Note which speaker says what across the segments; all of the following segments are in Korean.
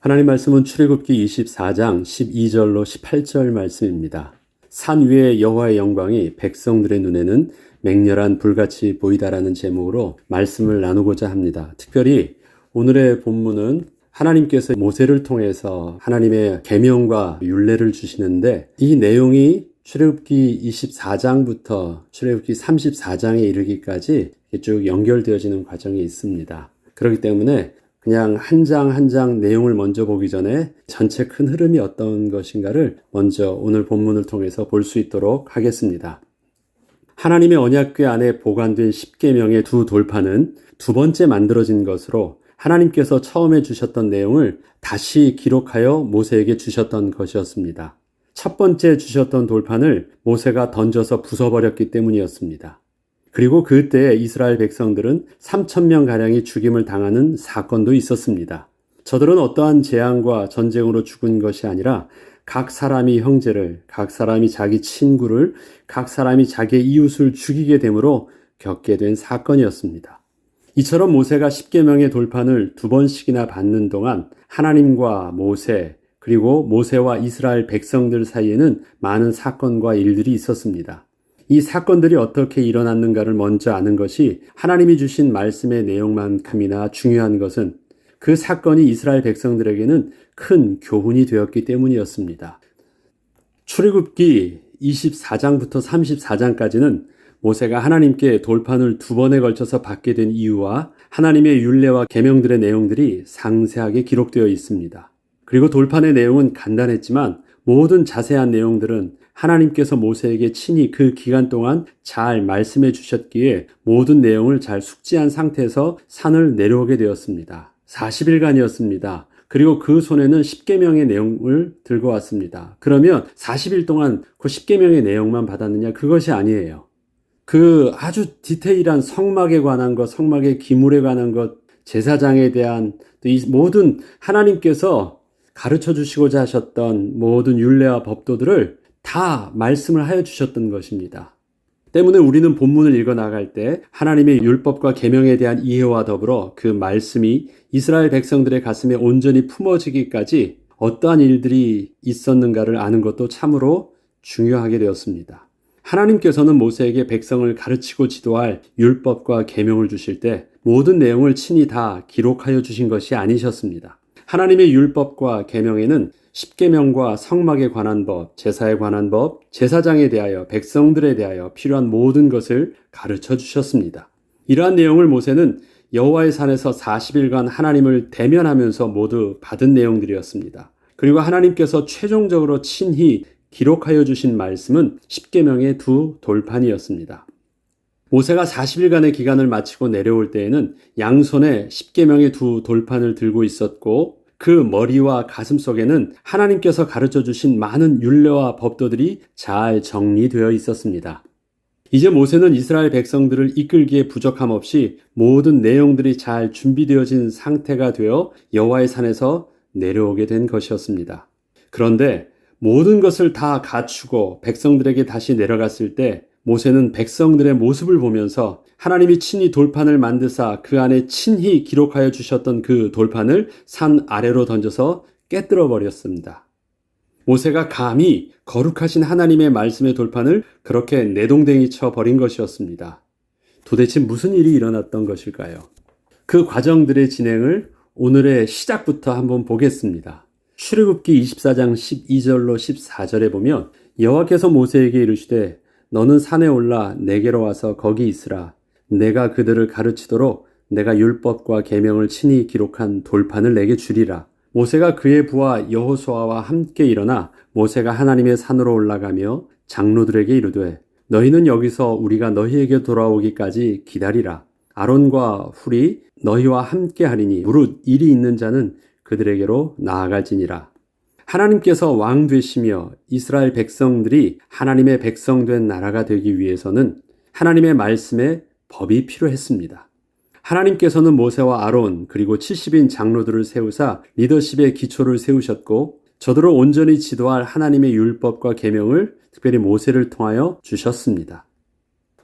Speaker 1: 하나님 말씀은 출애굽기 24장 12절로 18절 말씀입니다. 산 위에 여호와의 영광이 백성들의 눈에는 맹렬한 불같이 보이다라는 제목으로 말씀을 나누고자 합니다. 특별히 오늘의 본문은 하나님께서 모세를 통해서 하나님의 계명과 율례를 주시는데 이 내용이 출애굽기 24장부터 출애굽기 34장에 이르기까지 쭉 연결되어지는 과정이 있습니다. 그렇기 때문에 그냥 한 장 한 장 내용을 먼저 보기 전에 전체 큰 흐름이 어떤 것인가를 먼저 오늘 본문을 통해서 볼 수 있도록 하겠습니다. 하나님의 언약궤 안에 보관된 십계명의 두 돌판은 두 번째 만들어진 것으로 하나님께서 처음에 주셨던 내용을 다시 기록하여 모세에게 주셨던 것이었습니다. 첫 번째 주셨던 돌판을 모세가 던져서 부숴버렸기 때문이었습니다. 그리고 그때 이스라엘 백성들은 3,000명가량이 죽임을 당하는 사건도 있었습니다. 저들은 어떠한 재앙과 전쟁으로 죽은 것이 아니라 각 사람이 형제를, 각 사람이 자기 친구를, 각 사람이 자기의 이웃을 죽이게 되므로 겪게 된 사건이었습니다. 이처럼 모세가 십계명의 돌판을 두 번씩이나 받는 동안 하나님과 모세, 그리고 모세와 이스라엘 백성들 사이에는 많은 사건과 일들이 있었습니다. 이 사건들이 어떻게 일어났는가를 먼저 아는 것이 하나님이 주신 말씀의 내용만큼이나 중요한 것은 그 사건이 이스라엘 백성들에게는 큰 교훈이 되었기 때문이었습니다. 출애굽기 24장부터 34장까지는 모세가 하나님께 돌판을 두 번에 걸쳐서 받게 된 이유와 하나님의 율례와 계명들의 내용들이 상세하게 기록되어 있습니다. 그리고 돌판의 내용은 간단했지만 모든 자세한 내용들은 하나님께서 모세에게 친히 그 기간 동안 잘 말씀해 주셨기에 모든 내용을 잘 숙지한 상태에서 산을 내려오게 되었습니다. 40일간이었습니다. 그리고 그 손에는 십계명의 내용을 들고 왔습니다. 그러면 40일 동안 그 십계명의 내용만 받았느냐? 그것이 아니에요. 그 아주 디테일한 성막에 관한 것, 성막의 기물에 관한 것, 제사장에 대한 또 이 모든 하나님께서 가르쳐 주시고자 하셨던 모든 율례와 법도들을 다 말씀을 하여 주셨던 것입니다. 때문에 우리는 본문을 읽어 나갈 때 하나님의 율법과 계명에 대한 이해와 더불어 그 말씀이 이스라엘 백성들의 가슴에 온전히 품어지기까지 어떠한 일들이 있었는가를 아는 것도 참으로 중요하게 되었습니다. 하나님께서는 모세에게 백성을 가르치고 지도할 율법과 계명을 주실 때 모든 내용을 친히 다 기록하여 주신 것이 아니셨습니다. 하나님의 율법과 계명에는 십계명과 성막에 관한 법, 제사에 관한 법, 제사장에 대하여 백성들에 대하여 필요한 모든 것을 가르쳐 주셨습니다. 이러한 내용을 모세는 여호와의 산에서 40일간 하나님을 대면하면서 모두 받은 내용들이었습니다. 그리고 하나님께서 최종적으로 친히 기록하여 주신 말씀은 십계명의 두 돌판이었습니다. 모세가 40일간의 기간을 마치고 내려올 때에는 양손에 십계명의 두 돌판을 들고 있었고 그 머리와 가슴 속에는 하나님께서 가르쳐 주신 많은 율례와 법도들이 잘 정리되어 있었습니다. 이제 모세는 이스라엘 백성들을 이끌기에 부족함 없이 모든 내용들이 잘 준비되어진 상태가 되어 여호와의 산에서 내려오게 된 것이었습니다. 그런데 모든 것을 다 갖추고 백성들에게 다시 내려갔을 때 모세는 백성들의 모습을 보면서 하나님이 친히 돌판을 만드사 그 안에 친히 기록하여 주셨던 그 돌판을 산 아래로 던져서 깨뜨려 버렸습니다. 모세가 감히 거룩하신 하나님의 말씀의 돌판을 그렇게 내동댕이 쳐 버린 것이었습니다. 도대체 무슨 일이 일어났던 것일까요? 그 과정들의 진행을 오늘의 시작부터 한번 보겠습니다. 출애굽기 24장 12절로 14절에 보면 여호와께서 모세에게 이르시되 너는 산에 올라 내게로 와서 거기 있으라. 내가 그들을 가르치도록 내가 율법과 계명을 친히 기록한 돌판을 내게 주리라. 모세가 그의 부하 여호수아와 함께 일어나 모세가 하나님의 산으로 올라가며 장로들에게 이르되 너희는 여기서 우리가 너희에게 돌아오기까지 기다리라. 아론과 훌이 너희와 함께 하리니 무릇 일이 있는 자는 그들에게로 나아갈지니라. 하나님께서 왕 되시며 이스라엘 백성들이 하나님의 백성 된 나라가 되기 위해서는 하나님의 말씀에 법이 필요했습니다. 하나님께서는 모세와 아론 그리고 70인 장로들을 세우사 리더십의 기초를 세우셨고 저들을 온전히 지도할 하나님의 율법과 계명을 특별히 모세를 통하여 주셨습니다.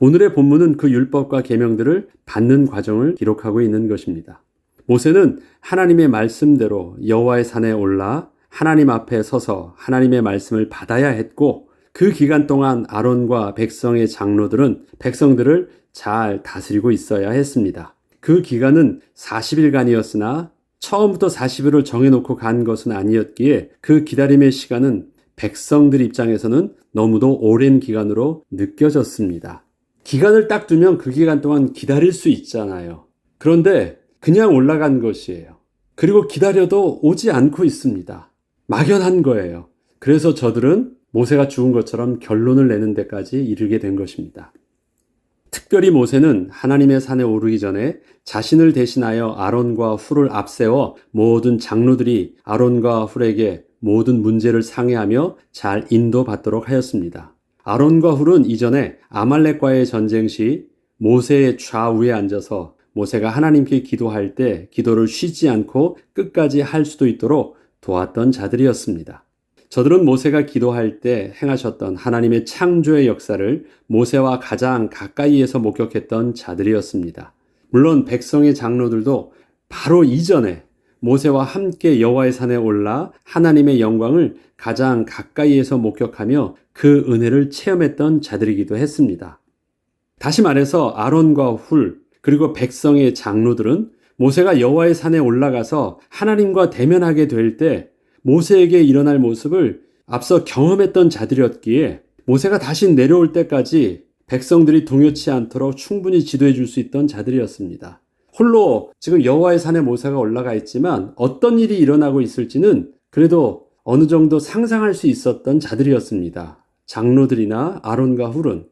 Speaker 1: 오늘의 본문은 그 율법과 계명들을 받는 과정을 기록하고 있는 것입니다. 모세는 하나님의 말씀대로 여호와의 산에 올라 하나님 앞에 서서 하나님의 말씀을 받아야 했고, 그 기간 동안 아론과 백성의 장로들은 백성들을 잘 다스리고 있어야 했습니다. 그 기간은 40일간이었으나 처음부터 40일을 정해놓고 간 것은 아니었기에 그 기다림의 시간은 백성들 입장에서는 너무도 오랜 기간으로 느껴졌습니다. 기간을 딱 두면 그 기간 동안 기다릴 수 있잖아요. 그런데 그냥 올라간 것이에요. 그리고 기다려도 오지 않고 있습니다. 막연한 거예요. 그래서 저들은 모세가 죽은 것처럼 결론을 내는 데까지 이르게 된 것입니다. 특별히 모세는 하나님의 산에 오르기 전에 자신을 대신하여 아론과 훌을 앞세워 모든 장로들이 아론과 훌에게 모든 문제를 상의하며 잘 인도받도록 하였습니다. 아론과 훌은 이전에 아말렉과의 전쟁 시 모세의 좌우에 앉아서 모세가 하나님께 기도할 때 기도를 쉬지 않고 끝까지 할 수도 있도록 도왔던 자들이었습니다. 저들은 모세가 기도할 때 행하셨던 하나님의 창조의 역사를 모세와 가장 가까이에서 목격했던 자들이었습니다. 물론 백성의 장로들도 바로 이전에 모세와 함께 여호와의 산에 올라 하나님의 영광을 가장 가까이에서 목격하며 그 은혜를 체험했던 자들이기도 했습니다. 다시 말해서 아론과 훌 그리고 백성의 장로들은 모세가 여호와의 산에 올라가서 하나님과 대면하게 될 때 모세에게 일어날 모습을 앞서 경험했던 자들이었기에 모세가 다시 내려올 때까지 백성들이 동요치 않도록 충분히 지도해 줄 수 있던 자들이었습니다. 홀로 지금 여호와의 산에 모세가 올라가 있지만 어떤 일이 일어나고 있을지는 그래도 어느 정도 상상할 수 있었던 자들이었습니다. 장로들이나 아론과 훌은.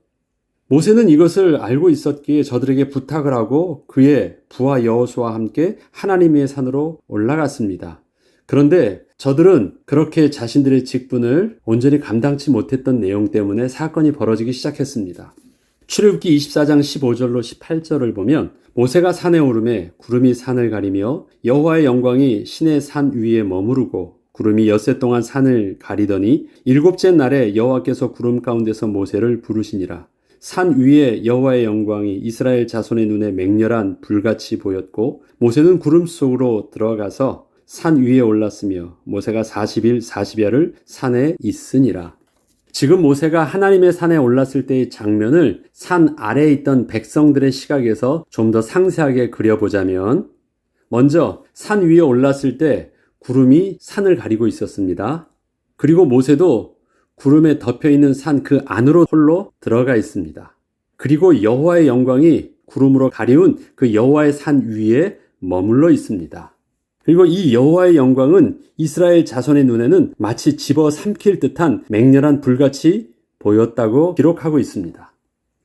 Speaker 1: 모세는 이것을 알고 있었기에 저들에게 부탁을 하고 그의 부하 여호수아와 함께 하나님의 산으로 올라갔습니다. 그런데 저들은 그렇게 자신들의 직분을 온전히 감당치 못했던 내용 때문에 사건이 벌어지기 시작했습니다. 출애굽기 24장 15절로 18절을 보면 모세가 산에 오르매 구름이 산을 가리며 여호와의 영광이 신의 산 위에 머무르고 구름이 엿새 동안 산을 가리더니 일곱째 날에 여호와께서 구름 가운데서 모세를 부르시니라. 산 위에 여호와의 영광이 이스라엘 자손의 눈에 맹렬한 불같이 보였고 모세는 구름 속으로 들어가서 산 위에 올랐으며 모세가 40일 40야를 산에 있으니라. 지금 모세가 하나님의 산에 올랐을 때의 장면을 산 아래에 있던 백성들의 시각에서 좀 더 상세하게 그려보자면 먼저 산 위에 올랐을 때 구름이 산을 가리고 있었습니다. 그리고 모세도 구름에 덮여있는 산 그 안으로 홀로 들어가 있습니다. 그리고 여호와의 영광이 구름으로 가리운 그 여호와의 산 위에 머물러 있습니다. 그리고 이 여호와의 영광은 이스라엘 자손의 눈에는 마치 집어삼킬 듯한 맹렬한 불같이 보였다고 기록하고 있습니다.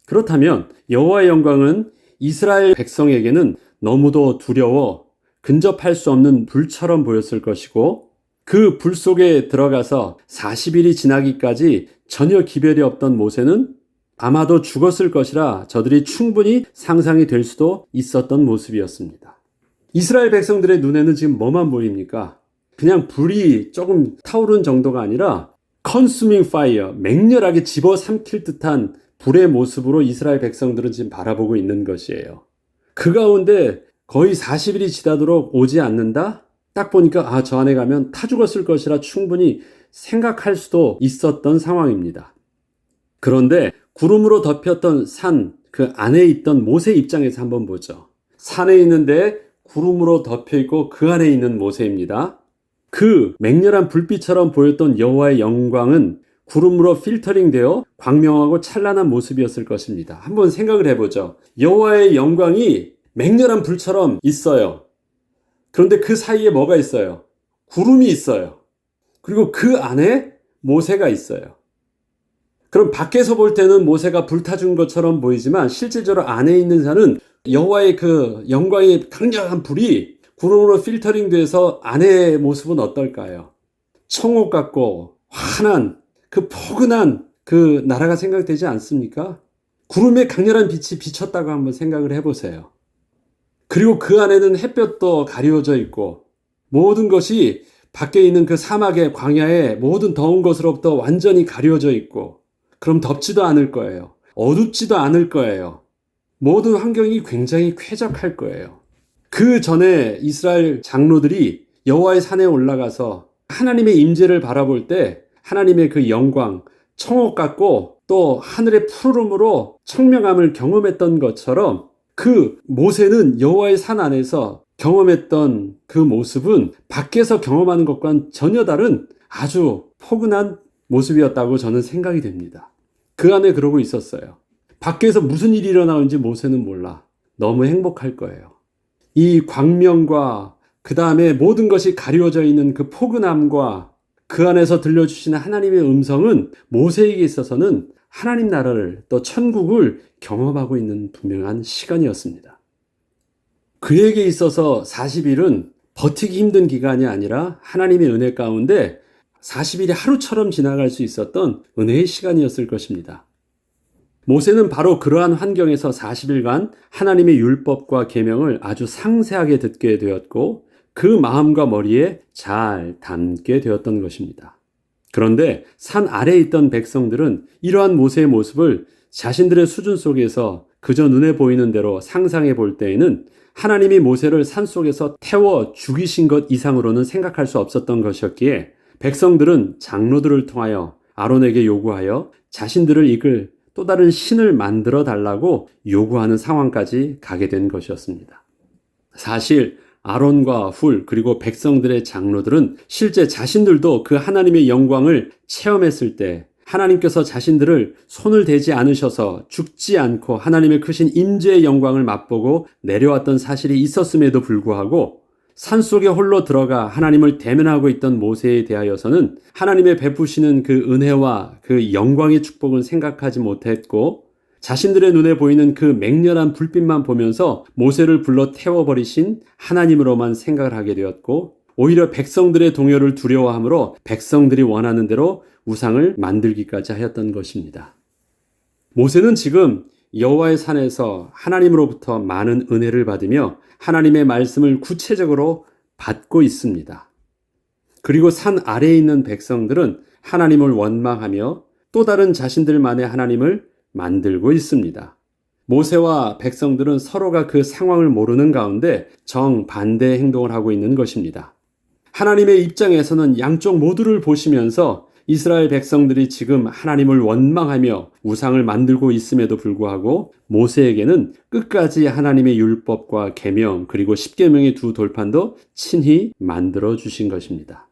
Speaker 1: 그렇다면 여호와의 영광은 이스라엘 백성에게는 너무도 두려워 근접할 수 없는 불처럼 보였을 것이고 그 불 속에 들어가서 40일이 지나기까지 전혀 기별이 없던 모세는 아마도 죽었을 것이라 저들이 충분히 상상이 될 수도 있었던 모습이었습니다. 이스라엘 백성들의 눈에는 지금 뭐만 보입니까? 그냥 불이 조금 타오른 정도가 아니라 consuming fire, 맹렬하게 집어삼킬 듯한 불의 모습으로 이스라엘 백성들은 지금 바라보고 있는 것이에요. 그 가운데 거의 40일이 지나도록 오지 않는다? 딱 보니까 저 안에 가면 타 죽었을 것이라 충분히 생각할 수도 있었던 상황입니다. 그런데 구름으로 덮였던 산 그 안에 있던 모세 입장에서 한번 보죠. 산에 있는데 구름으로 덮여있고 그 안에 있는 모세입니다. 그 맹렬한 불빛처럼 보였던 여호와의 영광은 구름으로 필터링되어 광명하고 찬란한 모습이었을 것입니다. 한번 생각을 해보죠. 여호와의 영광이 맹렬한 불처럼 있어요. 그런데 그 사이에 뭐가 있어요? 구름이 있어요. 그리고 그 안에 모세가 있어요. 그럼 밖에서 볼 때는 모세가 불타준 것처럼 보이지만 실질적으로 안에 있는 자는 여호와의 그 영광의 강력한 불이 구름으로 필터링 돼서 안의 모습은 어떨까요? 청옥 같고 환한 그 포근한 그 나라가 생각되지 않습니까? 구름에 강렬한 빛이 비쳤다고 한번 생각을 해보세요. 그리고 그 안에는 햇볕도 가려져 있고 모든 것이 밖에 있는 그 사막의 광야의 모든 더운 것으로부터 완전히 가려져 있고 그럼 덥지도 않을 거예요. 어둡지도 않을 거예요. 모든 환경이 굉장히 쾌적할 거예요. 그 전에 이스라엘 장로들이 여호와의 산에 올라가서 하나님의 임재를 바라볼 때 하나님의 그 영광, 청옥 같고 또 하늘의 푸르름으로 청명함을 경험했던 것처럼 그 모세는 여호와의 산 안에서 경험했던 그 모습은 밖에서 경험하는 것과는 전혀 다른 아주 포근한 모습이었다고 저는 생각이 됩니다. 그 안에 그러고 있었어요. 밖에서 무슨 일이 일어나는지 모세는 몰라. 너무 행복할 거예요. 이 광명과 그 다음에 모든 것이 가려져 있는 그 포근함과 그 안에서 들려주시는 하나님의 음성은 모세에게 있어서는 하나님 나라를 또 천국을 경험하고 있는 분명한 시간이었습니다. 그에게 있어서 40일은 버티기 힘든 기간이 아니라 하나님의 은혜 가운데 40일이 하루처럼 지나갈 수 있었던 은혜의 시간이었을 것입니다. 모세는 바로 그러한 환경에서 40일간 하나님의 율법과 계명을 아주 상세하게 듣게 되었고 그 마음과 머리에 잘 담게 되었던 것입니다. 그런데 산 아래에 있던 백성들은 이러한 모세의 모습을 자신들의 수준 속에서 그저 눈에 보이는 대로 상상해 볼 때에는 하나님이 모세를 산속에서 태워 죽이신 것 이상으로는 생각할 수 없었던 것이었기에 백성들은 장로들을 통하여 아론에게 요구하여 자신들을 이끌 또 다른 신을 만들어 달라고 요구하는 상황까지 가게 된 것이었습니다. 사실 아론과 훌 그리고 백성들의 장로들은 실제 자신들도 그 하나님의 영광을 체험했을 때 하나님께서 자신들을 손을 대지 않으셔서 죽지 않고 하나님의 크신 임재의 영광을 맛보고 내려왔던 사실이 있었음에도 불구하고 산속에 홀로 들어가 하나님을 대면하고 있던 모세에 대하여서는 하나님의 베푸시는 그 은혜와 그 영광의 축복은 생각하지 못했고 자신들의 눈에 보이는 그 맹렬한 불빛만 보면서 모세를 불러 태워버리신 하나님으로만 생각을 하게 되었고 오히려 백성들의 동요를 두려워하므로 백성들이 원하는 대로 우상을 만들기까지 하였던 것입니다. 모세는 지금 여호와의 산에서 하나님으로부터 많은 은혜를 받으며 하나님의 말씀을 구체적으로 받고 있습니다. 그리고 산 아래에 있는 백성들은 하나님을 원망하며 또 다른 자신들만의 하나님을 만들고 있습니다. 모세와 백성들은 서로가 그 상황을 모르는 가운데 정반대의 행동을 하고 있는 것입니다. 하나님의 입장에서는 양쪽 모두를 보시면서 이스라엘 백성들이 지금 하나님을 원망하며 우상을 만들고 있음에도 불구하고 모세에게는 끝까지 하나님의 율법과 계명 그리고 십계명의 두 돌판도 친히 만들어 주신 것입니다.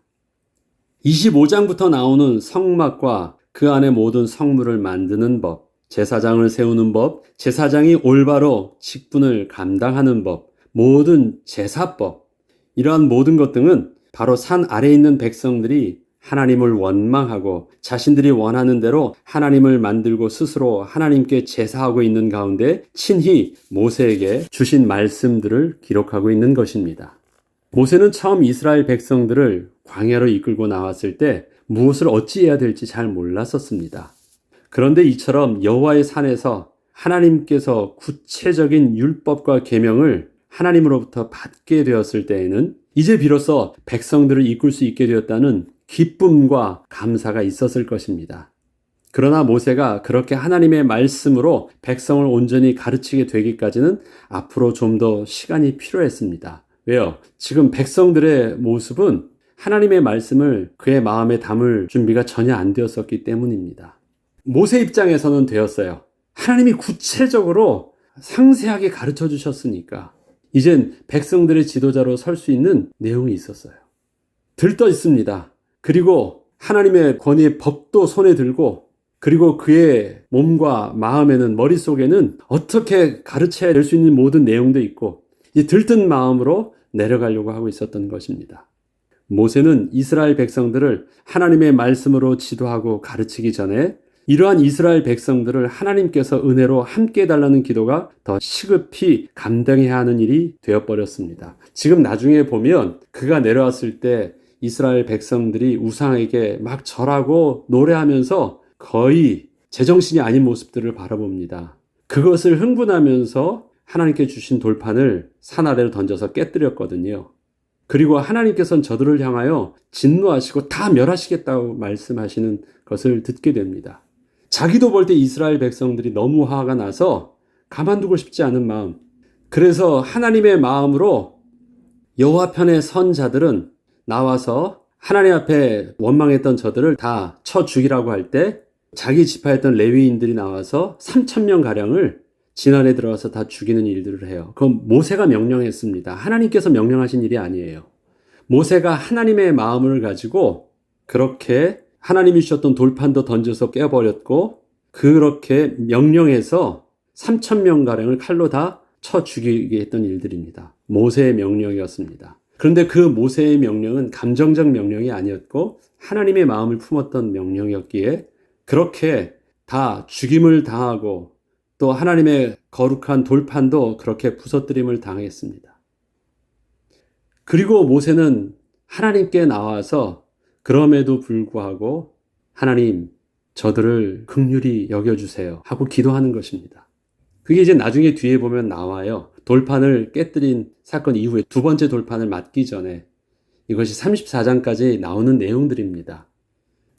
Speaker 1: 25장부터 나오는 성막과 그 안에 모든 성물을 만드는 법, 제사장을 세우는 법, 제사장이 올바로 직분을 감당하는 법, 모든 제사법, 이러한 모든 것 등은 바로 산 아래에 있는 백성들이 하나님을 원망하고 자신들이 원하는 대로 하나님을 만들고 스스로 하나님께 제사하고 있는 가운데 친히 모세에게 주신 말씀들을 기록하고 있는 것입니다. 모세는 처음 이스라엘 백성들을 광야로 이끌고 나왔을 때 무엇을 어찌해야 될지 잘 몰랐었습니다. 그런데 이처럼 여호와의 산에서 하나님께서 구체적인 율법과 계명을 하나님으로부터 받게 되었을 때에는 이제 비로소 백성들을 이끌 수 있게 되었다는 기쁨과 감사가 있었을 것입니다. 그러나 모세가 그렇게 하나님의 말씀으로 백성을 온전히 가르치게 되기까지는 앞으로 좀 더 시간이 필요했습니다. 왜요? 지금 백성들의 모습은 하나님의 말씀을 그의 마음에 담을 준비가 전혀 안 되었었기 때문입니다. 모세 입장에서는 되었어요. 하나님이 구체적으로 상세하게 가르쳐 주셨으니까 이젠 백성들의 지도자로 설 수 있는 내용이 있었어요. 들떠 있습니다. 그리고 하나님의 권위의 법도 손에 들고 그리고 그의 몸과 마음에는 머릿속에는 어떻게 가르쳐야 될 수 있는 모든 내용도 있고 이 들뜬 마음으로 내려가려고 하고 있었던 것입니다. 모세는 이스라엘 백성들을 하나님의 말씀으로 지도하고 가르치기 전에 이러한 이스라엘 백성들을 하나님께서 은혜로 함께 해달라는 기도가 더 시급히 감당해야 하는 일이 되어버렸습니다. 지금 나중에 보면 그가 내려왔을 때 이스라엘 백성들이 우상에게 막 절하고 노래하면서 거의 제정신이 아닌 모습들을 바라봅니다. 그것을 흥분하면서 하나님께 주신 돌판을 산 아래로 던져서 깨뜨렸거든요. 그리고 하나님께서는 저들을 향하여 진노하시고 다 멸하시겠다고 말씀하시는 것을 듣게 됩니다. 자기도 볼 때 이스라엘 백성들이 너무 화가 나서 가만두고 싶지 않은 마음, 그래서 하나님의 마음으로 여호와 편에 선 자들은 나와서 하나님 앞에 원망했던 저들을 다 쳐 죽이라고 할 때 자기 지파였던 레위인들이 나와서 3,000명 가량을 진안에 들어가서 다 죽이는 일들을 해요. 그건 모세가 명령했습니다. 하나님께서 명령하신 일이 아니에요. 모세가 하나님의 마음을 가지고 그렇게 하나님이 주셨던 돌판도 던져서 깨버렸고 그렇게 명령해서 3,000명 가량을 칼로 다 쳐 죽이게 했던 일들입니다. 모세의 명령이었습니다. 그런데 그 모세의 명령은 감정적 명령이 아니었고 하나님의 마음을 품었던 명령이었기에 그렇게 다 죽임을 당하고 또 하나님의 거룩한 돌판도 그렇게 부서뜨림을 당했습니다. 그리고 모세는 하나님께 나와서 그럼에도 불구하고 하나님 저들을 긍휼히 여겨주세요 하고 기도하는 것입니다. 그게 이제 나중에 뒤에 보면 나와요. 돌판을 깨뜨린 사건 이후에 두 번째 돌판을 맞기 전에 이것이 34장까지 나오는 내용들입니다.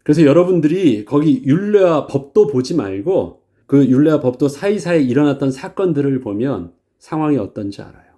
Speaker 1: 그래서 여러분들이 거기 율례와 법도 보지 말고 그 율례와 법도 사이사이 일어났던 사건들을 보면 상황이 어떤지 알아요.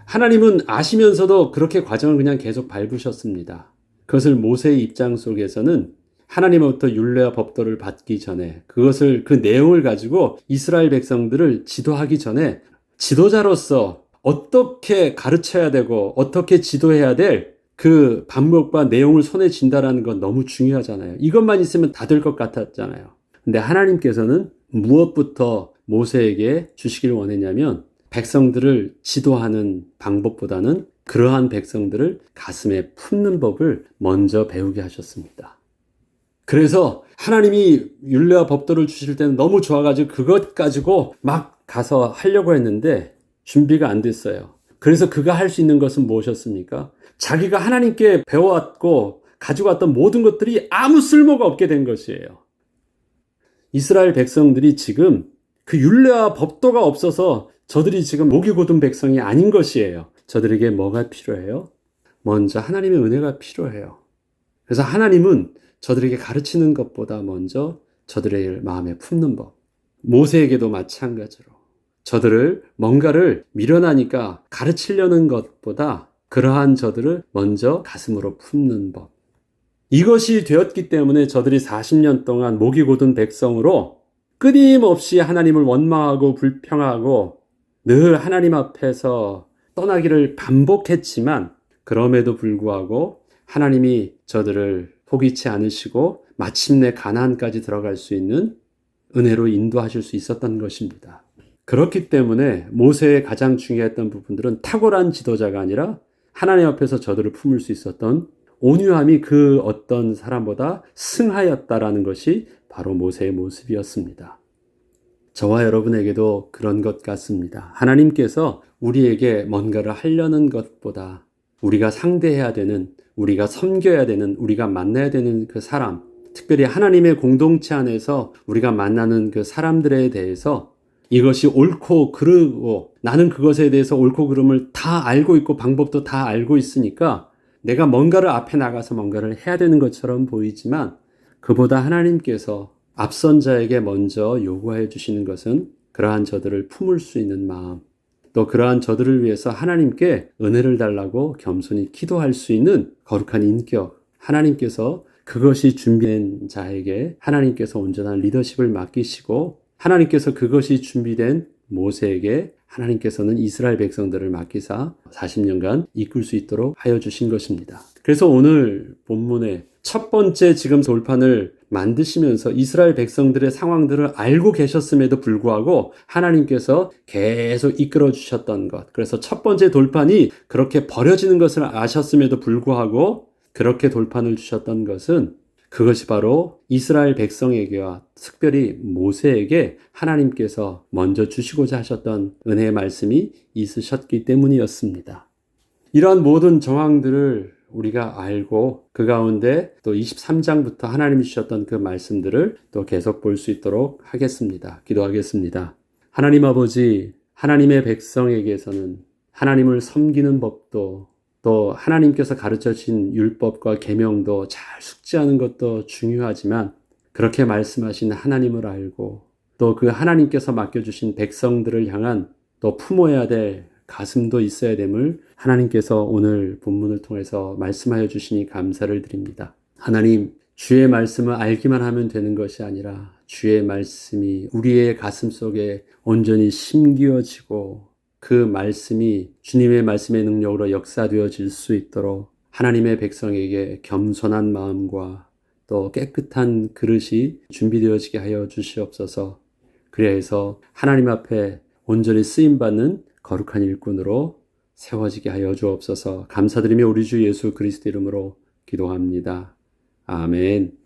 Speaker 1: 하나님은 아시면서도 그렇게 과정을 그냥 계속 밟으셨습니다. 그것을 모세의 입장 속에서는 하나님으로부터 율례와 법도를 받기 전에 그것을 그 내용을 가지고 이스라엘 백성들을 지도하기 전에 지도자로서 어떻게 가르쳐야 되고 어떻게 지도해야 될 그 방법과 내용을 손에 쥔다라는 건 너무 중요하잖아요. 이것만 있으면 다 될 것 같았잖아요. 근데 하나님께서는 무엇부터 모세에게 주시길 원했냐면 백성들을 지도하는 방법보다는 그러한 백성들을 가슴에 품는 법을 먼저 배우게 하셨습니다. 그래서 하나님이 율례와 법도를 주실 때는 너무 좋아가지고 그것 가지고 막 가서 하려고 했는데 준비가 안 됐어요. 그래서 그가 할 수 있는 것은 무엇이었습니까? 자기가 하나님께 배워왔고 가지고 왔던 모든 것들이 아무 쓸모가 없게 된 것이에요. 이스라엘 백성들이 지금 그 율례와 법도가 없어서 저들이 지금 목이 곧은 백성이 아닌 것이에요. 저들에게 뭐가 필요해요? 먼저 하나님의 은혜가 필요해요. 그래서 하나님은 저들에게 가르치는 것보다 먼저 저들의 마음에 품는 법. 모세에게도 마찬가지로 저들을 뭔가를 미련하니까 가르치려는 것보다 그러한 저들을 먼저 가슴으로 품는 법. 이것이 되었기 때문에 저들이 40년 동안 목이 곧은 백성으로 끊임없이 하나님을 원망하고 불평하고 늘 하나님 앞에서 떠나기를 반복했지만 그럼에도 불구하고 하나님이 저들을 포기치 않으시고 마침내 가나안까지 들어갈 수 있는 은혜로 인도하실 수 있었던 것입니다. 그렇기 때문에 모세의 가장 중요했던 부분들은 탁월한 지도자가 아니라 하나님 앞에서 저들을 품을 수 있었던 온유함이 그 어떤 사람보다 승하였다라는 것이 바로 모세의 모습이었습니다. 저와 여러분에게도 그런 것 같습니다. 하나님께서 우리에게 뭔가를 하려는 것보다 우리가 상대해야 되는, 우리가 섬겨야 되는, 우리가 만나야 되는 그 사람, 특별히 하나님의 공동체 안에서 우리가 만나는 그 사람들에 대해서 이것이 옳고 그르고 나는 그것에 대해서 옳고 그름을 다 알고 있고 방법도 다 알고 있으니까 내가 뭔가를 앞에 나가서 뭔가를 해야 되는 것처럼 보이지만 그보다 하나님께서 앞선 자에게 먼저 요구해 주시는 것은 그러한 저들을 품을 수 있는 마음, 또 그러한 저들을 위해서 하나님께 은혜를 달라고 겸손히 기도할 수 있는 거룩한 인격, 하나님께서 그것이 준비된 자에게 하나님께서 온전한 리더십을 맡기시고 하나님께서 그것이 준비된 모세에게 하나님께서는 이스라엘 백성들을 맡기사 40년간 이끌 수 있도록 하여 주신 것입니다. 그래서 오늘 본문에 첫 번째 지금 돌판을 만드시면서 이스라엘 백성들의 상황들을 알고 계셨음에도 불구하고 하나님께서 계속 이끌어 주셨던 것. 그래서 첫 번째 돌판이 그렇게 버려지는 것을 아셨음에도 불구하고 그렇게 돌판을 주셨던 것은 그것이 바로 이스라엘 백성에게와 특별히 모세에게 하나님께서 먼저 주시고자 하셨던 은혜의 말씀이 있으셨기 때문이었습니다. 이러한 모든 정황들을 우리가 알고 그 가운데 또 23장부터 하나님이 주셨던 그 말씀들을 또 계속 볼 수 있도록 하겠습니다. 기도하겠습니다. 하나님 아버지, 하나님의 백성에게서는 하나님을 섬기는 법도 또 하나님께서 가르쳐 주신 율법과 계명도 잘 숙지하는 것도 중요하지만 그렇게 말씀하신 하나님을 알고 또 그 하나님께서 맡겨주신 백성들을 향한 또 품어야 될 가슴도 있어야 됨을 하나님께서 오늘 본문을 통해서 말씀하여 주시니 감사를 드립니다. 하나님, 주의 말씀을 알기만 하면 되는 것이 아니라 주의 말씀이 우리의 가슴 속에 온전히 심기어지고 그 말씀이 주님의 말씀의 능력으로 역사되어질 수 있도록 하나님의 백성에게 겸손한 마음과 또 깨끗한 그릇이 준비되어지게 하여 주시옵소서. 그래서 하나님 앞에 온전히 쓰임받는 거룩한 일꾼으로 세워지게 하여 주옵소서. 감사드리며 우리 주 예수 그리스도 이름으로 기도합니다. 아멘.